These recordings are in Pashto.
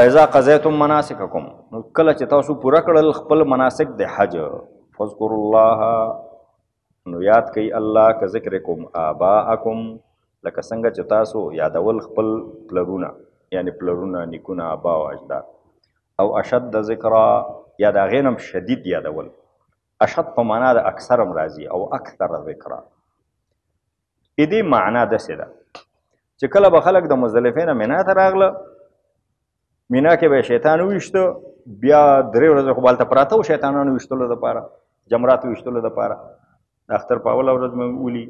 فاذا قضيتم مناسککم، نو کله چې تاسو پوره کړل خپل مناسک د حج، فذكروا الله، نو یاد کوي الله که ذکرکم آباءکم، لکه څنګه چې تاسو یادول خپل پلرونه، یعنی پلرونه، نیکونه، آبا او اجداد، او اشد ذکرا، یا د هغې نه شدید یادول. اشد په معنا د اکثر هم راځي او اکثر ذکرا. دې معنا داسې ده چې کله به خلک د مزدلفې نه مینا ته راغله، مینا کې به شیطان وویشته، بیا 3 ورځې خو به هلته پراته و شیطانانو ویشتلو دپاره، جمرات ویشتلو دپاره. د اختر په اوله ورځ مې ولي،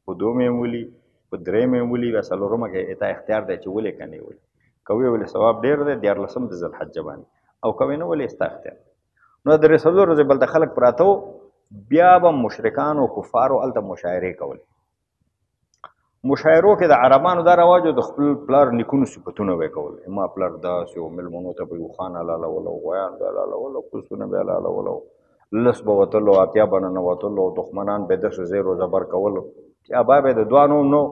په 2 مې ولي، په 3 مې ولي، بیا 4مه کې تا اختیار دی چې ولې که نه ولي. که ویې ولې ثواب ډېر دی 14 د ذوالحجه باندې، او که ویې نه ولې ستا اختیار. نو د 3 ورځې بل ته خلک پراته و، بیا به مشرکان او کفارو هلته مشاعرې کولې. مشاعرو کې د عربانو دا رواج و، د خپل پلار نیکونو صفتونه به یې کول. ما پلار داسې و، مېلمنو ته به یې اوښان حلالول او غویان به حلالول او پسونه به یې حلالول او لس به وتلو، 80 به ننوتلو، دښمنان به داسې زیر و زبر کولو چې ابا به د دعا نوم نو،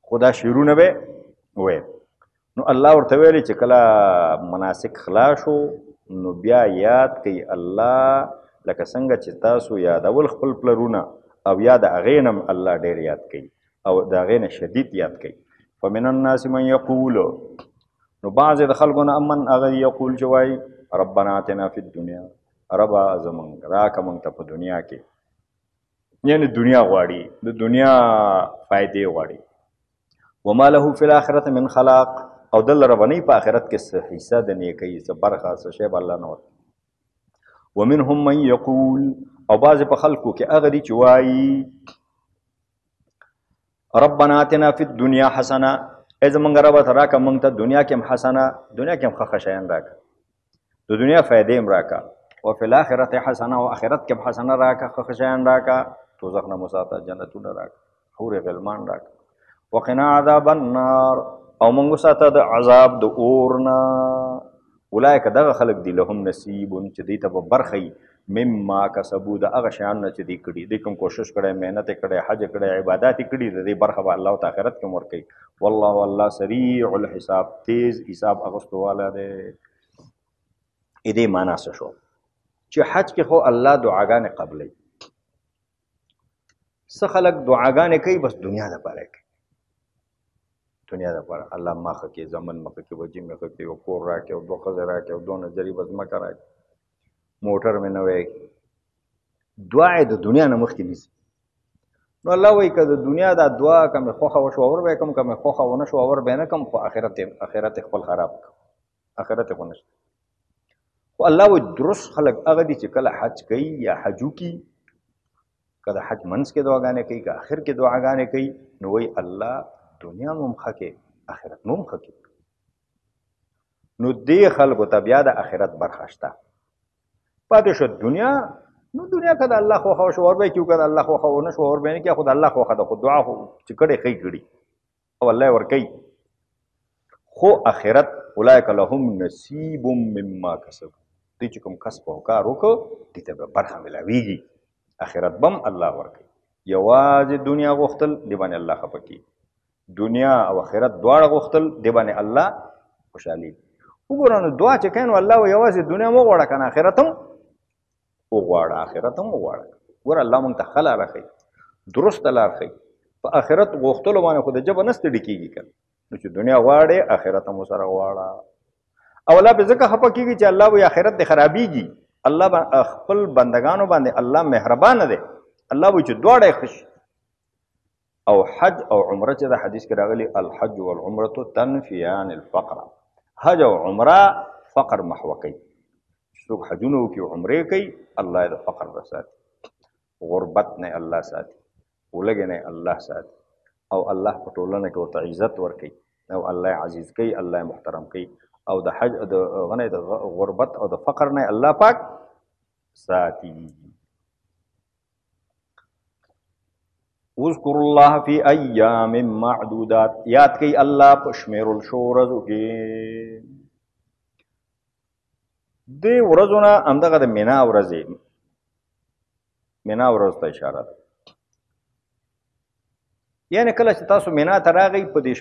خو دا شعرونه به ویل. نو الله ورته ویلي چې کله مناسک خلاص شو، نو بیا یاد کوي الله لکه څنګه چې تاسو یادول خپل پلرونه، او یا د هغې نه الله ډېر یاد کوي او د هغې نه شدید یاد کوي. فمن الناس من یقول، نو بعضې د خلکو نه امن هغه یقول چې وایي ربنا آتنا فی الدنیا، ربا زمونږ راکه مونږ ته په دنیا کې، یعنی دنیا غواړي، د دنیا فایدې غواړي. وما له فی الاخرة من خلاق، او دل لره به نه په آخرت کې څه حصه د نیکۍ، څه برخه، څه شی به الله نه ورکوي. ومنهم من یقول، او بعضې په خلکو کې هغه دي چې وایي ربنا آتنا فی الدنیا حسنه، ای زمونږ ربه ته راکه مونږ ته دنیا کې هم حسنه، دنیا کې هم ښه شیان راکه، د دنیا فایدې هم راکه. وفي الاخرة حسنه، او آخرت کې هم حسنه راکه، ښه شیان راکه، دوزخ نه مو ساته، جنتونه راکه، حور غلمان راکه. وقنا عذاب النار، او مونږ ساته د عذاب د اور نه. اولئک دغه خلک دي لهم نصیب، چې دوی ته به برخه وي مما کسبو، د هغه شیانو نه چې دوی کړي، دوی کوم کوشش کړی، محنت یې کړی، حج یې کړی، عبادات یې کړي، د دې برخه به الله ته آخرت کې هم ورکوي. والله الله سریع الحساب، تیز حساب اخیستو والا دی. دې معنا څه شو چې حج کې خو الله دعاګانې قبلوي. څه خلک دعاګانې کوي بس دنیا دپاره کوي، دنیا دپاره الله ما ښه کړي، زمن مه ښه کړي، بچي مې ښه کړي، یو کور راکړي، او 2 ښځې راکړي، او 2 نجرې به ځمکه راکړي، موټر مې نوی کړي. دعا یې د دنیا نه مخکې نیسي. نو الله وایي که د دنیا دا دعا که مې خوښه وشوه اور به یې کړم، که مې خوښه ونه شوه اور به یې نه کړم، خو آخرت یې خپل خراب کړم، آخرت یې خو نشته. خو الله وایي درست خلک هغه دي چې کله حج کوي یا حج وکړي، که د حج منځ کې دعاګانې کوي، که آخر کې دعاګانې کوي، نو وایي الله دنیا مو هم ښه کړي، آخرت مو هم ښه کړي. نو دې خلکو ته بیا د آخرت برخه شته. پاتې شو دنیا، نو دنیا که د الله خوښه وشوه اور به یې کړي، که د الله خوښه ونه شوه اور به یې نه کړي، خو د الله خوښه ده، خو دعا خو چې کړې ښه کړي او الله یې ورکوي. خو آخرت اولئک لهم نصیب مما کسبوا، دوی چې کوم کسب او کار وکړو دې ته به برخه ملاویږي، آخرت به هم الله ورکوي. یوازې دنیا غوښتل دې باندې الله خفه کړي، دنیا او آخرت دواړه غوښتل دې باندې الله خوشحالي. وګوره نو دعا چې کوي نو الله وایي یوازې دنیا مه غواړه که نه آخرت هم وغواړه، آخرت هم وغواړه. ګوره الله موږ ته ښه لاره ښایي، درسته لار ښایي. په آخرت غوښتلو باندې خو د ژبه نه ستړي کېږي که نو چې دنیا غواړې آخرت هم ورسره غواړه. او الله به ځکه خفه کېږي چې الله وایي آخرت دې خرابېږي. الله خپل بندګانو باندې الله مهربانه دی، الله وایي چې دواړه یې ښه شي. او حج او عمره چې د حدیث کې راغلي الحج والعمرة تنفیان الفقر، حج او عمره فقر محوه کوي. څوک حجونه وکړي او عمرې کوي الله یې د فقر نه ساتي، غربت نه الله ساتي، ولږې نه الله ساتي، او الله په ټولنه کې ورته عزت ورکوي، او الله یې عزیز کوي، الله یې محترم کوي. او د حج د غربت او د فقر نه الله پاک ساتي. اذکر الله فی ایام معدودات، یاد کوي الله په شمیرل شو ورځو کې. دې ورځو نه همدغه د مینا ورځې، مینا ورځ ته اشاره ده. یعنې کله چې تاسو مینا ته راغئ په دې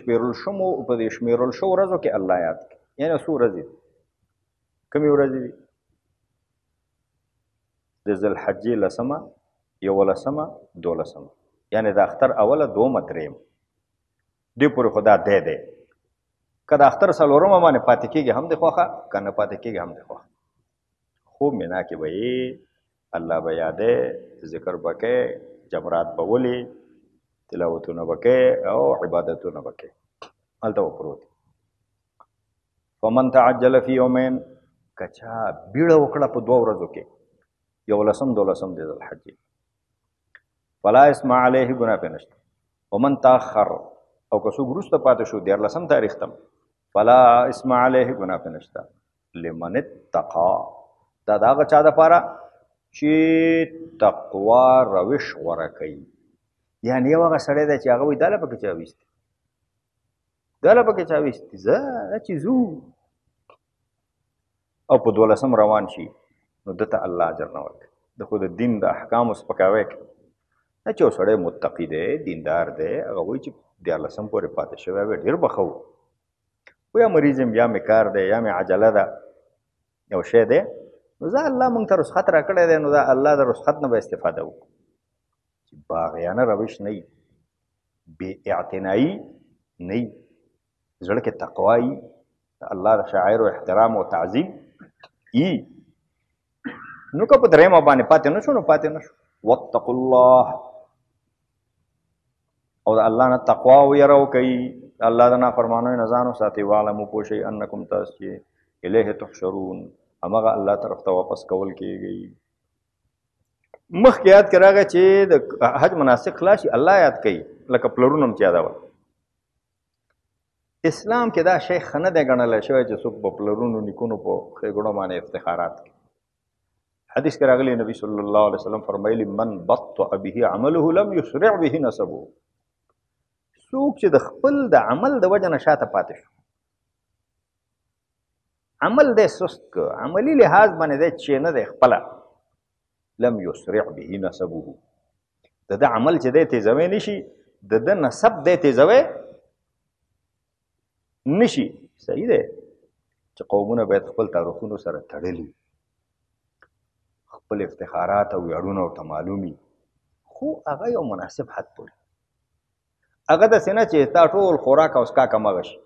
شمیرل شو ورځو کې الله یاد کوي. یعنې څو ورځې کومې ورځې دي؟ د ذوالحجې 10مه 11مه 12مه، یعنې د اختر اوله 2مه 3مه دې پورې خو دا دی که د اختر 4مه باندې پاتې کېږي هم د خوښه، که نه پاتې کېږي هم د خوښه. خوب مینا کې به یې الله به یادې، ذکر به کوې، جمرات به ولې، تلاوتونه به کوې او عبادتونه به کوې، هلته به پروت. فمن تعجل فی یومین، که چا بیړه وکړه په 2 ورځو کې، 11 12 د ذوالحجې، فلا اسم علیه، ګناه پرې نشته. ومن تاخر، او که څوک وروسته پاتې شو 14 تاریخ ته، فلا اسم علیه، ګناه پرې نشته. لمن اتقا، دا د هغه چا دپاره چې تقوا روش غوره کوي. یعنې یو هغه سړی دی چې هغه وایي دا له پکې چا ویستي، دا له پکې چا ویستي، زه چې ځو او په 12 روان شي، نو دته الله اجر نه ورکوي. د خو د دین د احکامو سپکاوی کوي. نه چې یو سړی متقي دی، دیندار دی، هغه وایي چې 14 پورې پاتې شوی وی ډېر به ښه و، یا مریض یم، یا مې کار دی، یا مې عجله ده، یو شی دی، نو زه الله موږ ته رخصت راکړی دی، نو دا الله د رخصت نه به استفاده وکړو. چې باغیانه روش نه وي، بې اعتنایي نه وي، زړه کې تقوا وي، د الله د شاعرو احترام او تعظیم وي. نو که په 3مه باندې پاتې نه شو، نو پاتې نه شو. واتقوا الله، او د الله نه تقوا ویره وکئ، د الله د نافرمانیو نه ځان وساتئ. واعلموا پوه شئ انکم تاسو چې الیه تحشرون، همغه الله طرف ته واپس کول کېږئ. مخکې یاد کې راغی چې د حج مناسک خلاص شي، الله یاد کوي، لکه پلرونه هم چې یادول. اسلام کې دا شی ښه نه دی ګڼلی شوی چې څوک په پلرونو نیکونو په ښېګڼو باندې افتخارات کوي. حدیث کې راغلی نبی صلی الله علیه وسلم فرمایلی من بطأ به عمله لم یسرع به نسبه. څوک چې د خپل د عمل د وجه نه شاته پاتې شو، عمل دی سست که، عملي لحاظ باندې دی چې نه دی خپله، لم یسرع به نسبه، د ده عمل چې دی تیزوی نشي، د ده نسب دی تیزوی نشي. صحیح دی چې قومونه باید خپل تاریخونو سره تړلي، خپل افتخارات او ویاړونه ورته معلومي، خو هغه یو مناسب حد پورې. هغه داسې نه چې تا ټول خوراک او څښاک همغه شي،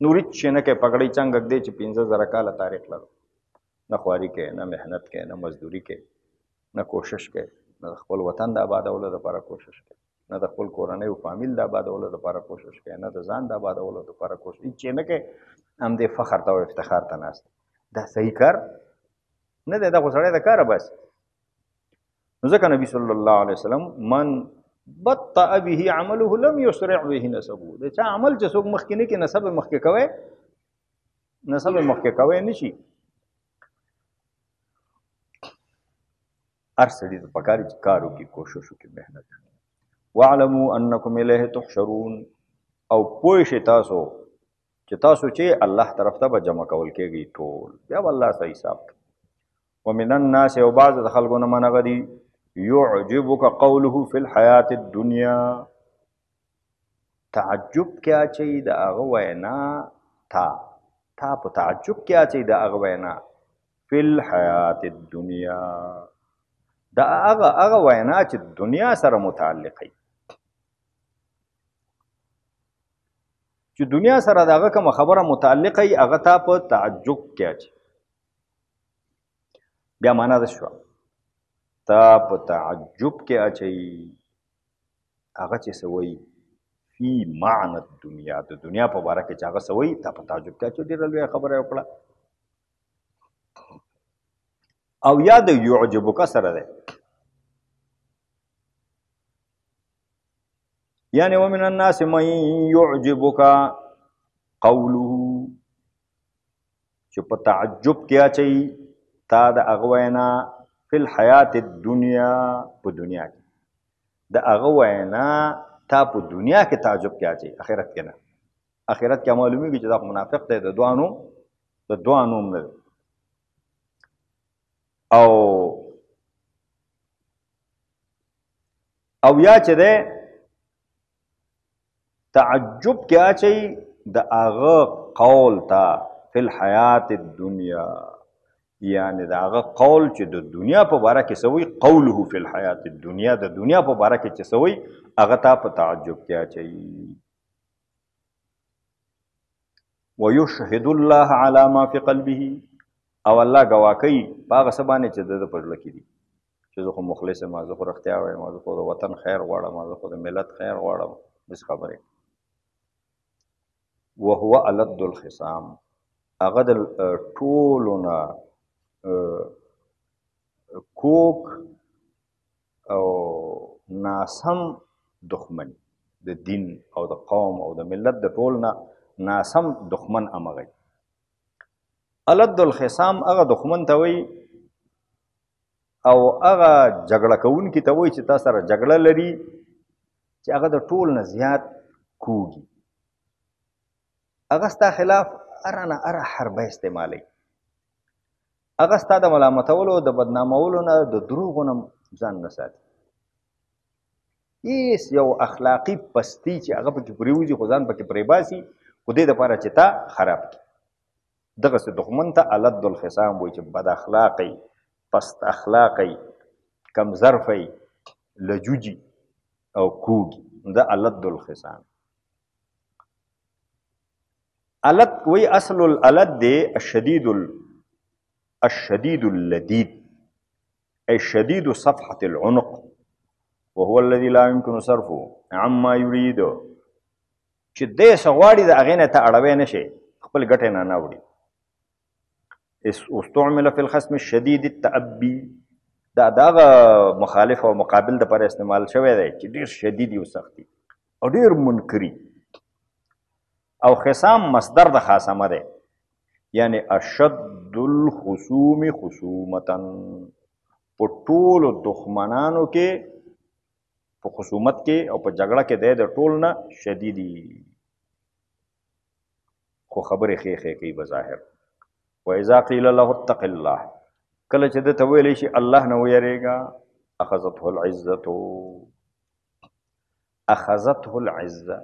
نور هېڅ شی نه کوې، پګړۍ چنګ ږدې چې 15,000 کاله تاریخ لرو، نه خواري کوې، نه محنت کوې، نه مزدوري کوې، نه کوشش کوې، نه د خپل وطن د آبادولو دپاره کوشش کوې، نه د خپل کورنۍ او فامیل د آبادولو دپاره کوشش کوې، نه د ځان د آبادولو دپاره کوشش، هېڅ شی نه کوې، همدې فخر ته او افتخار ته ناست. دا صحیح کار نه دی، دا خو سړی د کاره باسي. نو ځکه نبي صلی الله علیه وسلم من بطأ به عمله لم یسرع به نسبه، د چا عمل چې څوک مخکې نه کړي، نسب یې مخکې کوی، نسب یې مخکې کوی نه شي. هر سړي ته پکار چې کار وکړي، کوشش وکړي، محنت وکړي. واعلموا انکم الیه تحشرون، او پوه شئ تاسو چې تاسو چې الله طرف ته به جمع کول کېږئ ټول، بیا به الله سره حساب کوي. ومن الناس، او بعض د خلکو نه من هغه دي، یعجبک قوله فی الحیات الدنیا، تعجب کې اچوي د هغه وینا، تا په تعجب کې اچوي د هغه وینا، فی الحیات الدنیا، د هغه وینا چې دنیا سره متعلق وي، چې دنیا سره د هغه کومه خبره متعلقه وي، هغه تا په تعجب کې اچوي. بیا معنا ده شوه، تا په تعجب کې اچوي هغه چې څه وایي فی معنی الدنیا، د دنیا په باره کې چې هغه څه وایي، تا په تعجب کې اچوي، ډېره لویه خبره یې وکړه. او یا د یعجبک سره دی، یعنی ومن الناس من یعجبک قوله، چې په تعجب کې اچوي تا د هغه وینا، فی الحیات الدنیا، په دنیا کې د هغه وینا تا په دنیا کې تعجب کې اچوي، آخرت کې نه. آخرت کې معلومیږي چې دا منافق دی، د دوه نوم نه دی. او یا چې دی تعجب کې اچوي د هغه قول ته، فی الحیات الدنیا، یعنی د هغه قول چې د دنیا په باره کې څه وایي قوله فی الحیات الدنیا د دنیا په باره کې چې څه وایي هغه تا په تعجب کې اچوي ویشهد الله علی ما فی قلبه او الله ګواه کوي په هغه څه باندې چې د ده په زړه کې دي چې زه خو مخلص یم زه خو رښتیا وایم زه خو د وطن خیر غواړم زه خو د ملت خیر غواړم بس خبرې وهو الد الخصام هغه د ټولو نه کوک او ناسم دښمن د دین او د قوم او د ملت د ټول نه ناسم دښمن امغی الد الخصام هغه دښمن ته وایي او هغه جګړه کوونکي ته وایي چې تا سره جګړه لري چې هغه د ټول نه زیات کوږي هغه ستا خلاف اره نه اره حربه استعمالوي هغه ستا د ملامتولو د بدنامولو نه د دروغو نه ځان نه ساتي هېڅ یو اخلاقي پستي چې هغه پکې پرېوځي خو ځان پکې پرېباسي خو دې دپاره چې تا خراب کړي دغسې دښمن ته الد الخصام وایي چې بد اخلاقی پست اخلاقی کم ظرفی لجوجي او کوږي دا الد الخصام الد وی اصل الالد دی الشديد اللديد أي شديد صفحة العنق وهو الذي لا يمكن صرفه عما يريد چې دې څه غواړي د هغې نه ته اړوی نه شي خپل ګټې نه وړي استعمل في الخصم الشديد التأبي دا دغه مخالف او مقابل دپاره استعمال شوی دی چې ډېر شدید او سخت او ډېر منکري او خصام مصدر د خاصمه دی یعنی اشد الخصوم خصومتا په ټولو دښمنانو کې په خصومت کې او په جګړه کې دی د ټول نه شدیدي خو خبرې ښې ښې کوي بظاهر واذا قیل له اتق الله کله چې ده ته ویلی شي الله نه ویرېږه اخذته العزه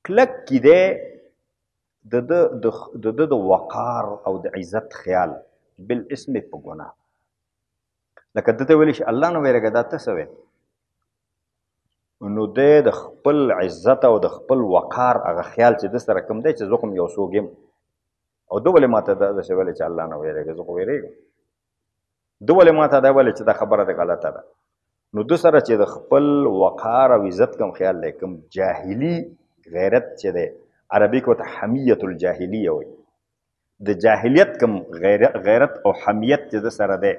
کلک کی دی د ده د وقار او د عزت خیال بالاسم په ګناه لکه ده ته ویلی شي الله نه ویرېږه دا ته څه وی نو دی د خپل عزت او د خپل وقار هغه خیال چې ده سره کوم دی چې زه خو یو څوک یم او ده ولې ما ته داسې ویلی چې الله نه ویرېږه زه خو ویرېږم ده ولې ما ته دا ویلی چې دا خبره د غلطه ده نو ده سره چې د خپل وقار او عزت کوم خیال دی کوم جاهلي غیرت چې دی عربي کې ورته حمیت الجاهلیه وایي د جاهلیت کوم غیرت او حمیت چې ده سره دی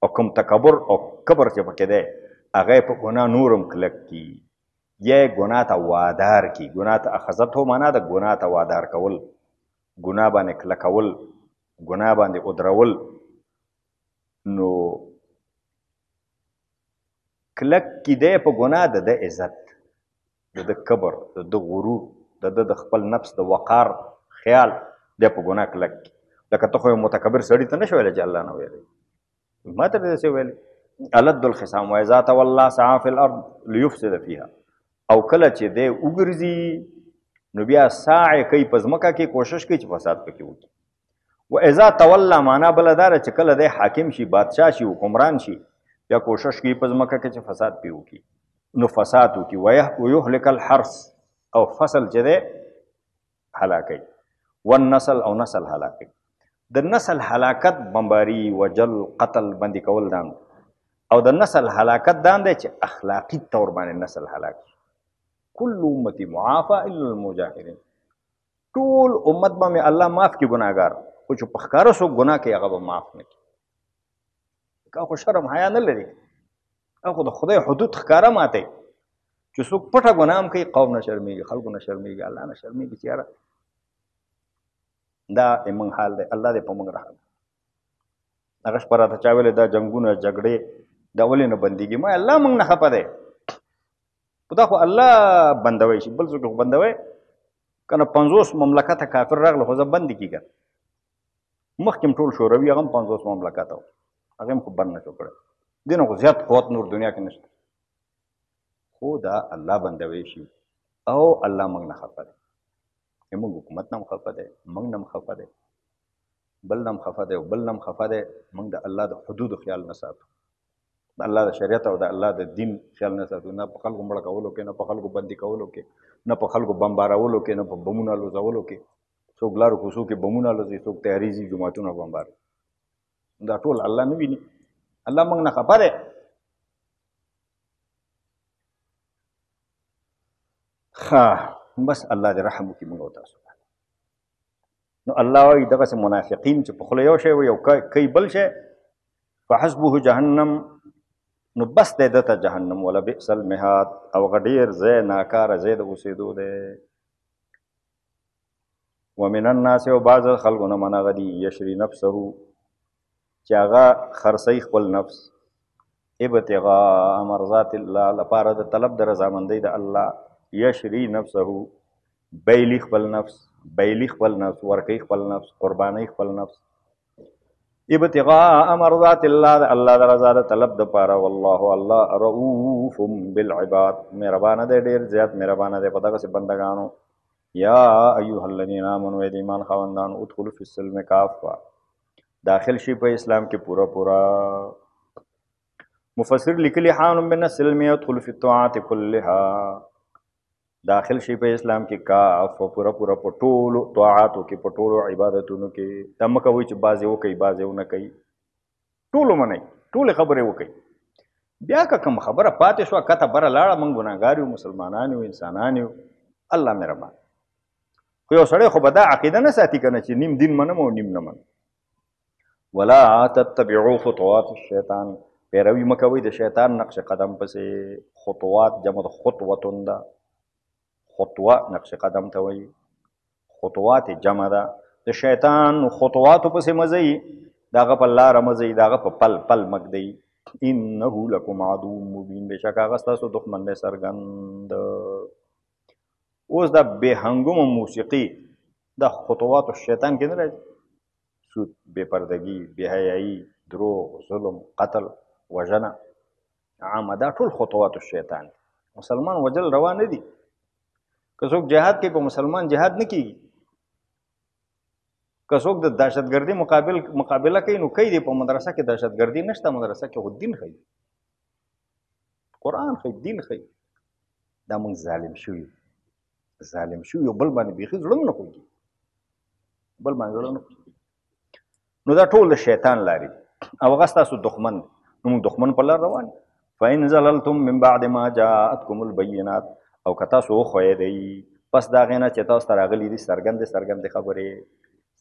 او کوم تکبر او کبر چې پکې دی هغه یې په ګناه نورم کلک کي یا یې ګناه ته وادار کي ګناه ته اخذته معنا د ګناه ته وادار کول ګناه باندې کلکول ګناه باندې ادرول نو کلک کی دی په ګناه د ده عزت د ده کبر د ده غرور د ده د خپل نفس د وقار خیال دی په ګناه کلک کی لکه ته خو یو متکبر سړي ته نه شو ویلی چې الله نه ویلی ما ته داسې ویلی الد الخصام واذا تولى سعى في الارض ليفسد فيها او کله چې دی وګرځي نو بیا سعی کوي په ځمکه کې کوشش کوي چې فساد پکې وکړي و اذا تولى معنا بله دا ده چې کله دی حاکم شي بادشاه شي حکمران شي بیا کوشش کوي په ځمکه کې چې فساد پې وکړي نو فساد وکړي ویهلک الحرث او فصل چې دی هلاکوي والنسل او نسل هلاکوي د نسل هلاکت بمباري وجل قتل بندي کول دام او د نسل هلاکت دام دی چې اخلاقي طور باندې نسل هلاک شي كل امتي معافى الا المجاهرين ټول امت به مې الله معاف کړي ګناهګار خو چې په ښکاره څوک ګناه کوي هغه به معاف نه کړي هغه خو شرم حیا نه لري هغه خو د خدای حدود ښکاره ماتوي چې څوک پټه ګناه هم کوي قوم نه شرمېږي خلکو نه شرمېږي الله نه شرمېږي چې یاره دا زموږ حال دی الله دې په موږ رحم هغه شپه راته چا ویلې دا جنګونه جګړې دا ولې نه بندېږي ما الله موږ نه خفه دی خو دا خو الله بندوی شي بل څوک خو بندوی که نه 50 مملکته کافر راغله خو زه بندې کېږم مخکې هم ټول شوروي هغه هم 50 مملکته و هغه هم خو بند نه شو کړی دې نه خو زیات قوت نور دنیا کې نشته خو دا الله بندوی شي او الله موږ نه خفه دی زموږ حکومت نه هم خفه دی موږ نه هم خفه دی بل نم خفه دی او بل نم خفه دی موږ د الله د حدودو خیال نه ساتو د الله د شریعت او د الله د دین خیال نه ساتو نه په خلکو مړه کولو کې نه په خلکو بندي کولو کې نه په خلکو بمبارولو کې نه په بمونو الوزولو کې څوک لارو کوڅو کې بمونه الوزي څوک تیارې ځي جوماتونه بمبار دا ټول الله نه ویني الله موږ نه خفه دی بس الله دې رحم وکړي موږ او تاسو نو الله وایي دغسې منافقین چې په خوله یو شی وي او کوي بل شی فحسبه جهنم نو بس دی ده ته جهنم ولا بئس المهاد او هغه ډېر ځای ناکاره ځای د اوسېدو دی ومن الناس او بعض خلکو نه من هغه دي یشري نفسه چې هغه خرڅوي خپل نفس ابتغاء مرضات الله لپاره د طلب د رضامندۍ د الله یشري نفسه بیلی خپل نفس ورکی خپل نفس قربانی خپل نفس ابتغاء مرضات الله د الله د رضا د طلب د پاره والله الله رؤوف بالعباد مهربانه دی ډېر زیات مهربانه دی په دغسې بندګانو یا ایها الذین آمنوا ای د ایمان خاوندانو ادخلوا فی السلم کافه داخل شي په اسلام کې پورا مفسر لیکلی حان من السلم يدخل فی الطاعات كلها داخل شي په اسلام کې کاف پورا په ټولو طاعاتو کې په ټولو عبادتونو کې دا مه کوئ چې بعضې وکوي بعضې ونه کوي ټولو منئ ټولې خبرې وکوي بیا که کوم خبره پاتې شوه کته بره لاړه موږ ګناهګار یو مسلمانان یو انسانان یو الله مهربان خو یو سړی خو به دا عقیده نه ساتي که نه چې نیم دین منم او نیم نه منم ولا تتبعوا خطوات الشیطان پیروي مه کوئ د شیطان نقش قدم پسې خطوات جمع د خطوتون ده خطوه نقش قدم ته وایي خطوات جمع ده د شیطان خطواتو پسې مه ځئ د هغه په لاره مه ځئ د هغه په پل مږدئ انه لکم عدو مبین بېشکه هغه ستاسو دښمن دی څرګند اوس دا بېهنګومه موسیقي دا خطواتو شیطان کې نه راځي سود بېپردګي بېحیایي دروغ ظلم قتل وژنه عامه دا ټول خطواتو شیطان دی مسلمان وجل روا نه دي که څوک جهاد کوي په مسلمان جهاد نه کیږي که څوک د دهشتګردي مقابله کوي نو کوي دی په مدرسه کې دهشتګردي نشته مدرسه کې خو دین ښیي قرآن ښیي دین ښیي دا موږ ظالم شوي یو بل باندې بیخي زړه نه خوږي نو دا ټول د شیطان لارې او هغه ستاسو دښمن نو موږ دښمن په لار روان فإن زللتم من بعد ما جاءتكم البينات او که تاسو وښویېدئ پس د هغې نه چې تاسو ته راغلي دي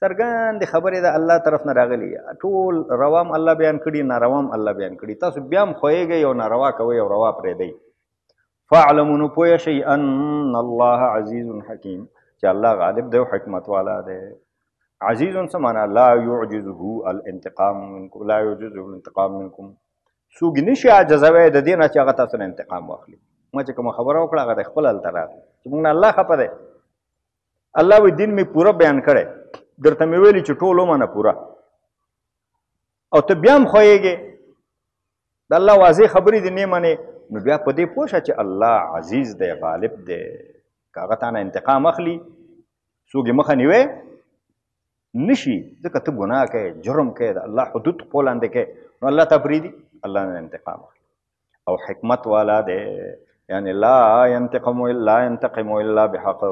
څرګندې خبرې د الله طرف نه راغلي ټول روام الله بیان کړي ناروام الله بیان کړي تاسو بیا هم ښویېږئ او ناروا کوئ او روا پرېږدئ فاعلموا نو پوه شئ ان الله عزیز حکیم چې الله غالب دی او حکمت والا دی عزیز څه معنا لا یعجزه الانتقام منکم څوک نشي عاجزوی د دې نه چې هغه تاسو نه انتقام واخلي ما چې کومه خبره وکړه هغه د خپل هلته راغلی چې موږ نه الله خفه دی الله وایي دین مې پوره بیان کړی درته مې ویلي چې ټول ومنه پوره او ته بیا هم ښویېږې د الله واضح خبرې دې نه منې نو بیا په دې پوه شه چې الله عزیز دی غالب دی که هغه تا نه انتقام اخلي څوک یې مخه نیوی نشي ځکه ته ګناه کوې جرم کوې د الله حدود خپل لاندې کوې نو الله ته پرېږدي الله نه انتقام اخلي او حکمت والا دی یعنی لا ينتقم الا بحق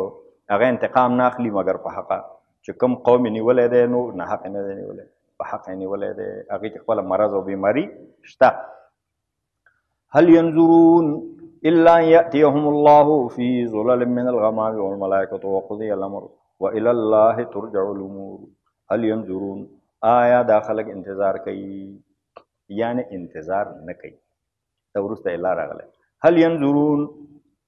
هغه انتقام نه اخلي مګر په حقه چې کوم قوم یې نیولی دی نو نه حق نه دی نیولی په حق یې نیولی دی هغې کې خپله مرض او بیماري شته هل ينظرون الا ان ياتيهم الله في ظلل من الغمام والملائكه وقضي الامر والى الله ترجع الامور هل ينظرون آیا دا خلک انتظار کوي یعنی انتظار نه کوي دا وروسته الا راغلی هل ينظرون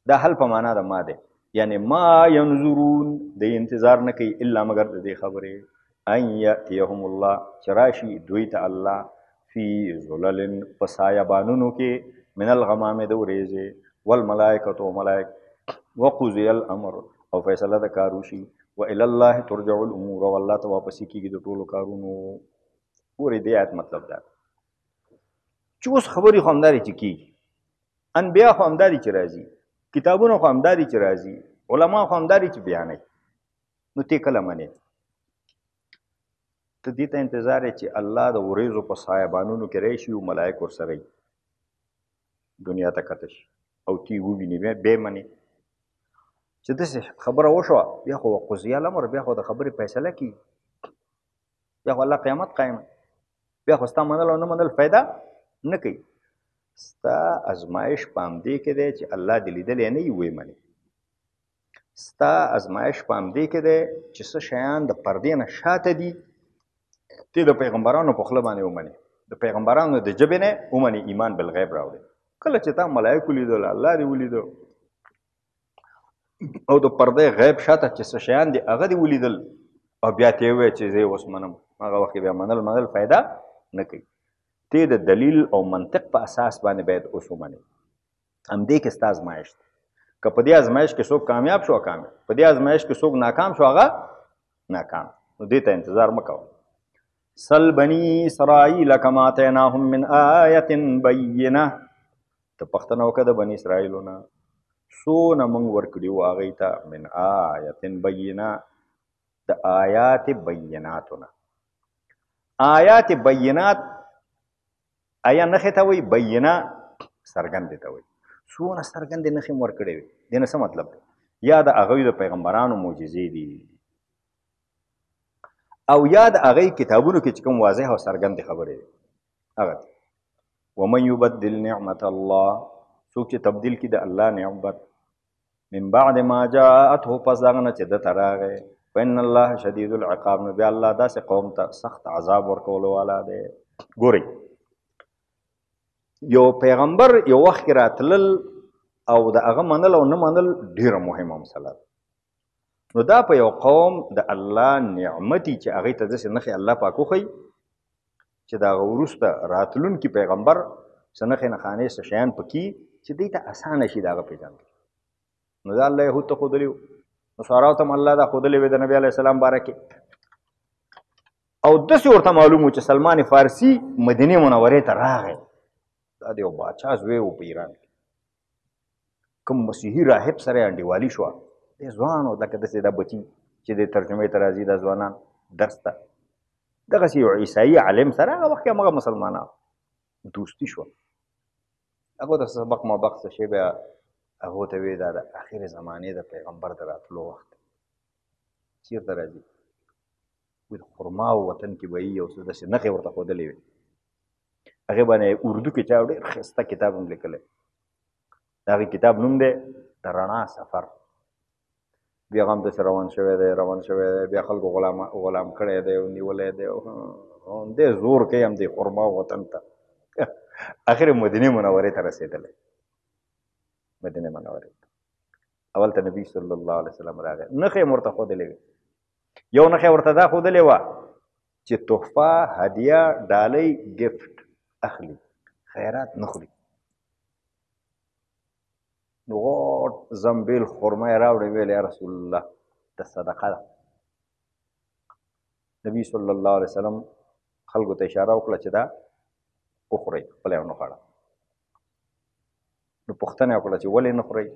دا حل په معنا د ما دی یعنی ما ينظرون د انتظار نه کوي الا مگر د دې خبرې ان یاتیهم الله چې راشي دوی ته الله فی ظلل په سایبانونو کې من الغمام د وریځې والملائکة ملائک وقضی الامر او فیصله د کار وشي والى الله ترجع الامور والله ته واپس کېږي د ټولو کارونو پورې دې آیت مطلب دا چې اوس خبرې خو همدارې چې کېږي انبیا خو همدارې چې راځي کتابونه خو همدارې چې راځي علما خو همدارې چې بیانوي نو ته کله منې ته دې ته انتظار یې چې الله د وریځو په سایبانونو کې راشي او ملایک ورسره وي دنیا ته کته شي او تی وویني بیا منې چې داسې خبره وشوه بیا خو قضیه الامر بیا خو د خبرې فیصله کېږي بیا خو الله قیامت قایم بیا خو ستا منل او نه منل فایده نه کوي ستا ازمایش په همدې کې دی چې الله دې لیدلی نه وي ویې منې ستا ازمایش په همدې کې دی چې څه شیان د پردې نه شاته دي ته د پیغمبرانو په خوله باندې ومنې د پیغمبرانو د ژبې نه ومنې ایمان بالغیب راوړې کله چې تا ملایکو لیدل الله دې ولیدو او د پردې غیب شاته چې څه شیان دي هغه دې ولیدل او بیا ته ووایې چې زه یې اوس منم هغه وخت بیا منل فایده نه کوي ته د دلیل او منطق په اساس باندې باید اوس ومنې همدې کې ستا ازمایش دی که په دې ازمایش کې څوک کامیاب شو کامیاب په دې ازمایش کې څوک ناکام شو هغه ناکام نو دې ته انتظار مه کوه سل بني اسرائیل کما آتیناهم من آیة بینه ته پوښتنه وکړه د بني اسرائیلو نه څونه موږ ورکړي وو هغوی ته من آیة بینه د آیات بیناتو نه آیات بینات آیا نښې ته وایي بینه څرګندې ته وایي څونه څرګندې نښې مو ورکړې وي دې نه څه مطلب دی یا د هغوی د پیغمبرانو معجزې دي او یا د هغوی کتابونو کې چې کوم واضح او څرګندې خبرې دي هغه دي ومن یبدل نعمت الله څوک چې تبدیل کړي د الله نعمت من بعد ما جاءته پس د هغه نه چې ده ته راغی فإن الله شدید العقاب نو بیا الله داسې قوم ته سخت عذاب ورکولو والا دی ګورئ یو پیغمبر یو وخت کې راتلل او د هغه منل او نه منل ډیره مهمه مسله ده نو دا په یو قوم د الله نعمتي چې هغې ته داسې نښې الله پاک وښیي چې د هغه وروسته راتلونکي پیغمبر څه نښې نښانې څه شیان پکې چې دوی ته اسانه شي د هغه پېژندل نو دا الله یهود ته ښودلي وو نصاراو ته هم الله دا ښودلې وې د نبي علیه السلام باره کې او داسې ورته معلوم و چې سلمان فارسي مدینې منورې ته راغی دا د یو باچا زوی و په ایران کې کوم مسیحي راهب سره یې انډیوالي شوه دی ځوان و لکه داسې دا بچي چې د ترجمې ته راځي دا ځوانان درس ته دغسې یو عیسایي عالم سره هغه وخت کې همغه مسلمانان دوستي شوه هغو ته سبق مابق څه شی بیا هغو ته ویې دا د اخر زمانې د پیغمبر د راتلو وخت چېرته راځي وایي د خرماو وطن کې به یي یو څه داسې نښې ورته ښودلې وې هغې باندې اردو کې چا ډېر ښایسته کتاب هم لیکلی د هغې کتاب نوم دی د رڼا سفر بیا هغه هم داسې روان شوی دی بیا خلکو غلام کړی دی او نیولی دی همدې زور کوي همدې خرما وطن ته اخر مدینې منورې ته رسېدلی مدینې منورې ته اول ته نبي صلی الله علیه وسلم راغی نښې یې ورته ښودلې وې یو نښې ورته دا ښودلې وه چې تحفه هدیه ډالۍ ګفټ اخلي خیرات نه خوري نو غوټ زنبیل خرما یې راوړې ویل یا رسول الله د صدقه ده نبي صلی الله علیه وسلم خلکو ته اشاره وکړه چې دا وخورئ خپله یې ونه خوړه نو پوښتنه یې وکړه چې ولې نه خورئ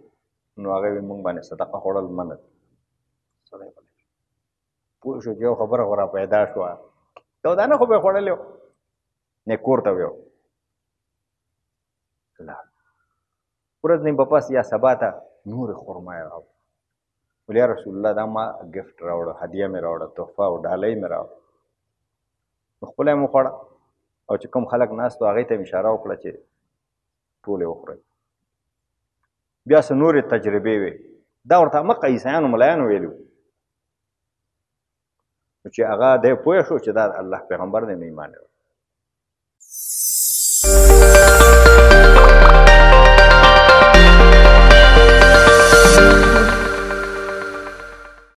نو هغه ویل موږ باندې صدقه خوړل منع ده پوه شو چې یو خبره خو را پیدا شوه یو دانه خو به یې خوړلې و نه کور ته ویو ورځ نه په پس یا سبا ته نورې خرما یې راوړه ویل یا رسول الله دا ما ګفټ راوړه هدیه مې راوړه تحفه او ډالۍ مې راوړه نو خپله یې مو خوړه او چې کوم خلک ناست و هغې ته یې اشاره وکړه چې ټول یې وخورئ بیا څه نورې تجربې وې دا ورته مقه عیسیانو ملایانو ویلي وو چې هغه دی پوه شو چې دا الله پیغمبر دی نو ایمان یې